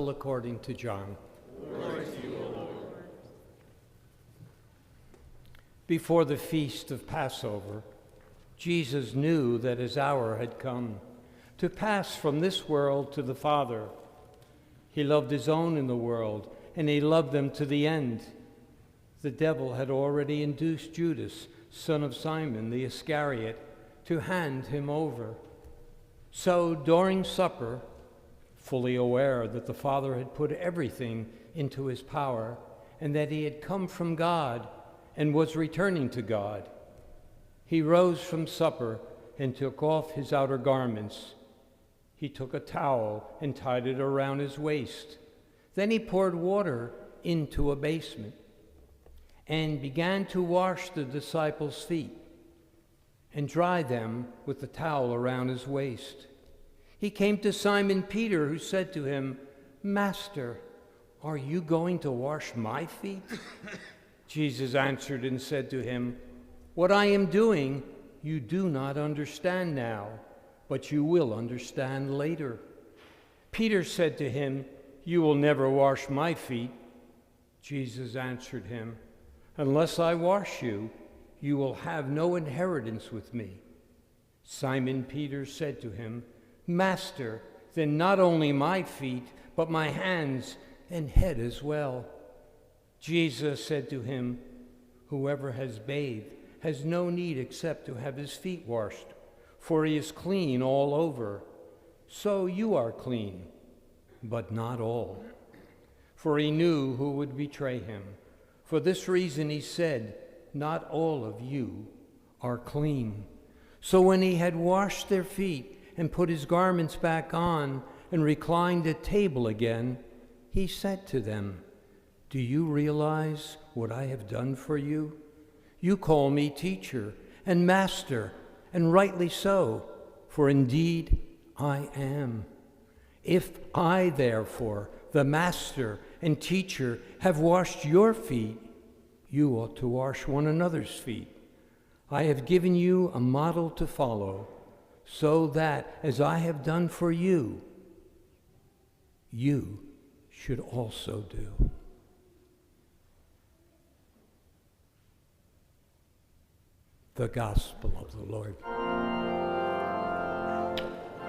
Gospel according to John. Glory to you, O Lord. Before the feast of Passover, Jesus knew that his hour had come to pass from this world to the Father. He loved his own in the world, and he loved them to the end. The devil had already induced Judas, son of Simon the Iscariot, to hand him over. So during supper, fully aware that the Father had put everything into his power and that he had come from God and was returning to God, he rose from supper and took off his outer garments. He took a towel and tied it around his waist. Then he poured water into a basin and began to wash the disciples' feet and dry them with the towel around his waist. He came to Simon Peter, who said to him, "Master, are you going to wash my feet?" Jesus answered and said to him, "What I am doing you do not understand now, but you will understand later." Peter said to him, "You will never wash my feet." Jesus answered him, "Unless I wash you, you will have no inheritance with me." Simon Peter said to him, "Master, then not only my feet, but my hands and head as well." Jesus said to him, "Whoever has bathed has no need except to have his feet washed, for he is clean all over. So you are clean, but not all." For he knew who would betray him. For this reason he said, "Not all of you are clean." So when he had washed their feet and put his garments back on and reclined at table again, he said to them, "Do you realize what I have done for you? You call me teacher and master, and rightly so, for indeed I am. If I, therefore, the master and teacher, have washed your feet, you ought to wash one another's feet. I have given you a model to follow, so that, as I have done for you, you should also do." The Gospel of the Lord.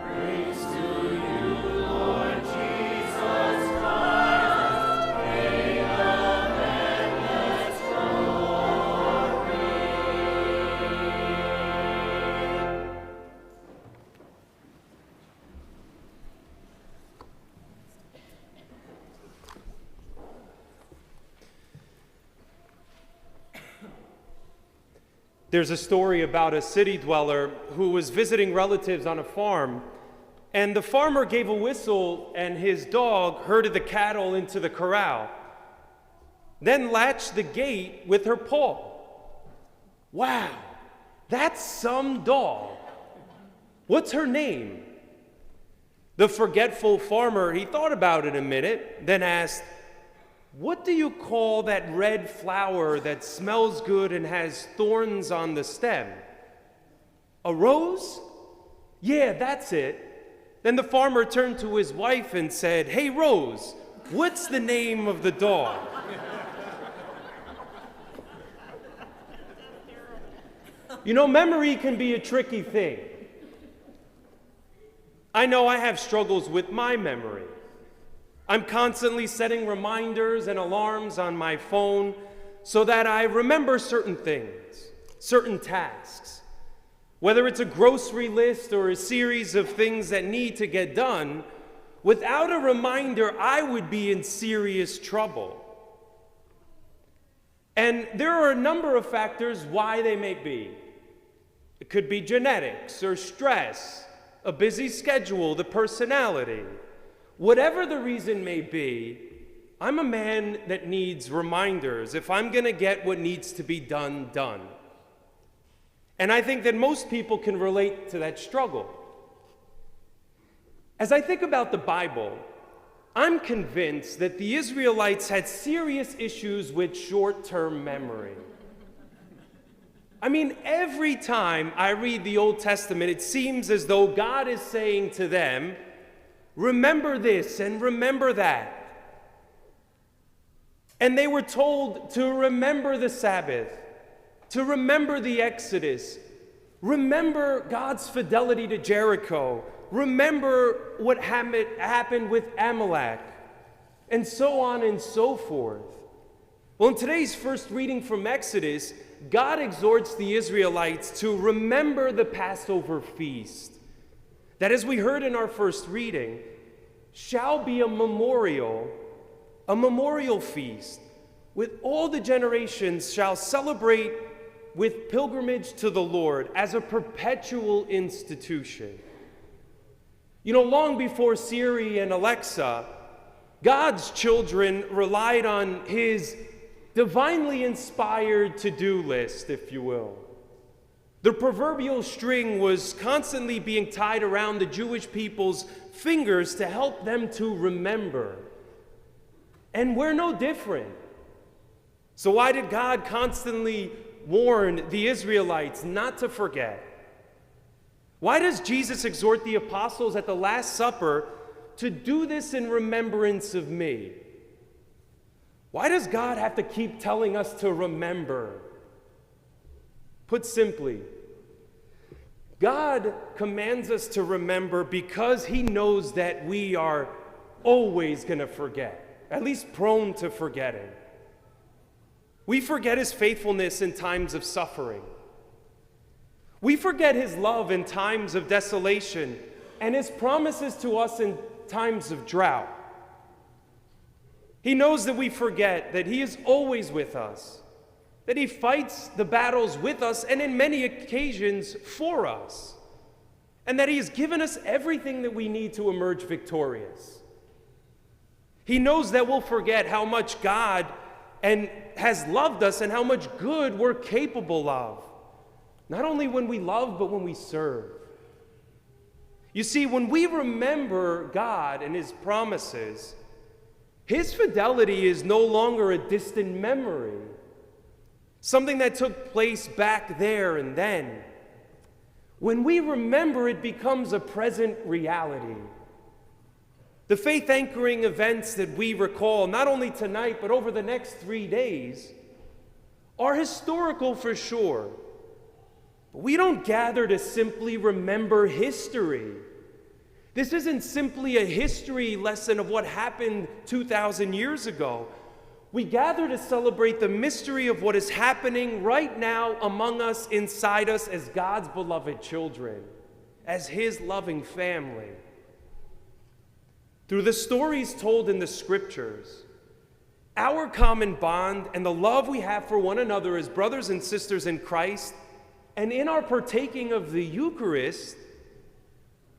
Praise to you, Lord Jesus Christ, King of endless glory. There's a story about a city dweller who was visiting relatives on a farm, and the farmer gave a whistle and his dog herded the cattle into the corral, then latched the gate with her paw. Wow, that's some dog. What's her name? The forgetful farmer, he thought about it a minute, then asked, "What do you call that red flower that smells good and has thorns on the stem?" "A rose?" "Yeah, that's it." Then the farmer turned to his wife and said, "Hey, Rose, what's the name of the dog?" You know, memory can be a tricky thing. I know I have struggles with my memory. I'm constantly setting reminders and alarms on my phone so that I remember certain things, certain tasks. Whether it's a grocery list or a series of things that need to get done, without a reminder, I would be in serious trouble. And there are a number of factors why they may be. It could be genetics or stress, a busy schedule, the personality. Whatever the reason may be, I'm a man that needs reminders if I'm going to get what needs to be done, done. And I think that most people can relate to that struggle. As I think about the Bible, I'm convinced that the Israelites had serious issues with short-term memory. I mean, every time I read the Old Testament, it seems as though God is saying to them, remember this and remember that. And they were told to remember the Sabbath, to remember the Exodus, remember God's fidelity to Jericho, remember what happened with Amalek, and so on and so forth. Well, in today's first reading from Exodus, God exhorts the Israelites to remember the Passover feast, that, as we heard in our first reading, shall be a memorial feast, with all the generations shall celebrate with pilgrimage to the Lord as a perpetual institution. You know, long before Siri and Alexa, God's children relied on his divinely inspired to-do list, if you will. The proverbial string was constantly being tied around the Jewish people's fingers to help them to remember. And we're no different. So why did God constantly warn the Israelites not to forget? Why does Jesus exhort the apostles at the Last Supper to do this in remembrance of me? Why does God have to keep telling us to remember? Put simply, God commands us to remember because he knows that we are always going to forget, at least prone to forgetting. We forget his faithfulness in times of suffering. We forget his love in times of desolation and his promises to us in times of drought. He knows that we forget that he is always with us, that he fights the battles with us and in many occasions for us, and that he has given us everything that we need to emerge victorious. He knows that we'll forget how much God has loved us and how much good we're capable of, not only when we love, but when we serve. You see, when we remember God and his promises, his fidelity is no longer a distant memory, something that took place back there and then. When we remember, it becomes a present reality. The faith-anchoring events that we recall, not only tonight, but over the next 3 days, are historical for sure. But we don't gather to simply remember history. This isn't simply a history lesson of what happened 2,000 years ago. We gather to celebrate the mystery of what is happening right now among us, inside us, as God's beloved children, as his loving family. Through the stories told in the scriptures, our common bond and the love we have for one another as brothers and sisters in Christ, and in our partaking of the Eucharist,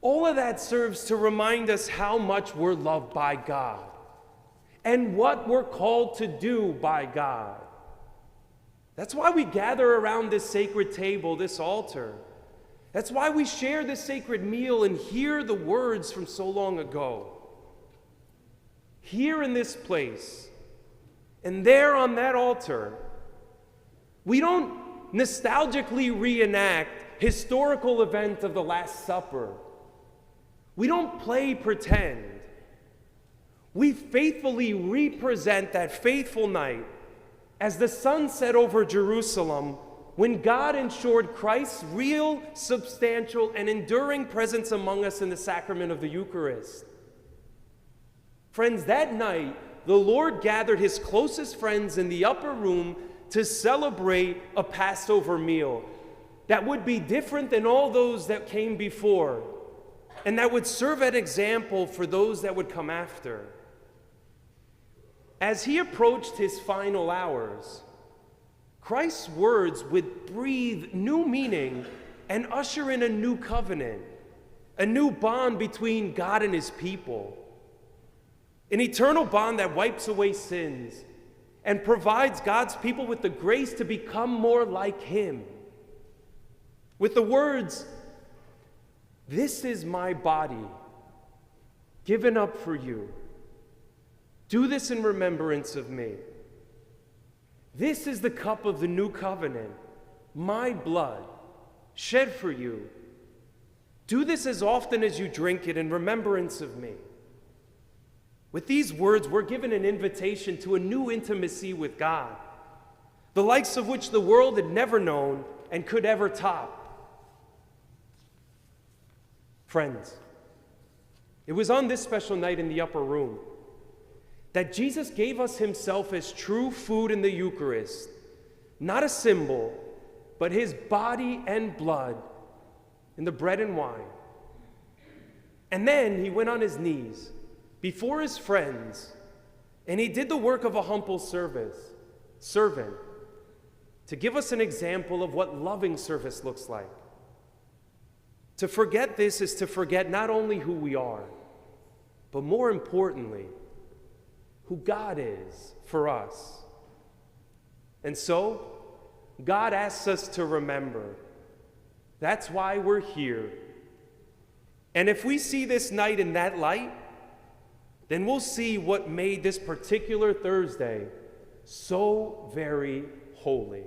all of that serves to remind us how much we're loved by God and what we're called to do by God. That's why we gather around this sacred table, this altar. That's why we share this sacred meal and hear the words from so long ago. Here in this place, and there on that altar, we don't nostalgically reenact historical events of the Last Supper. We don't play pretend. We faithfully represent that faithful night as the sun set over Jerusalem when God ensured Christ's real, substantial, and enduring presence among us in the sacrament of the Eucharist. Friends, that night, the Lord gathered his closest friends in the upper room to celebrate a Passover meal that would be different than all those that came before, and that would serve an example for those that would come after. As he approached his final hours, Christ's words would breathe new meaning and usher in a new covenant, a new bond between God and his people, an eternal bond that wipes away sins and provides God's people with the grace to become more like him. With the words, "This is my body, given up for you. Do this in remembrance of me. This is the cup of the new covenant, my blood, shed for you. Do this as often as you drink it in remembrance of me." With these words, we're given an invitation to a new intimacy with God, the likes of which the world had never known and could ever top. Friends, it was on this special night in the upper room that Jesus gave us himself as true food in the Eucharist, not a symbol, but his body and blood in the bread and wine. And then he went on his knees before his friends, and he did the work of a humble servant to give us an example of what loving service looks like. To forget this is to forget not only who we are, but more importantly, who God is for us. And so, God asks us to remember. That's why we're here. And if we see this night in that light, then we'll see what made this particular Thursday so very holy.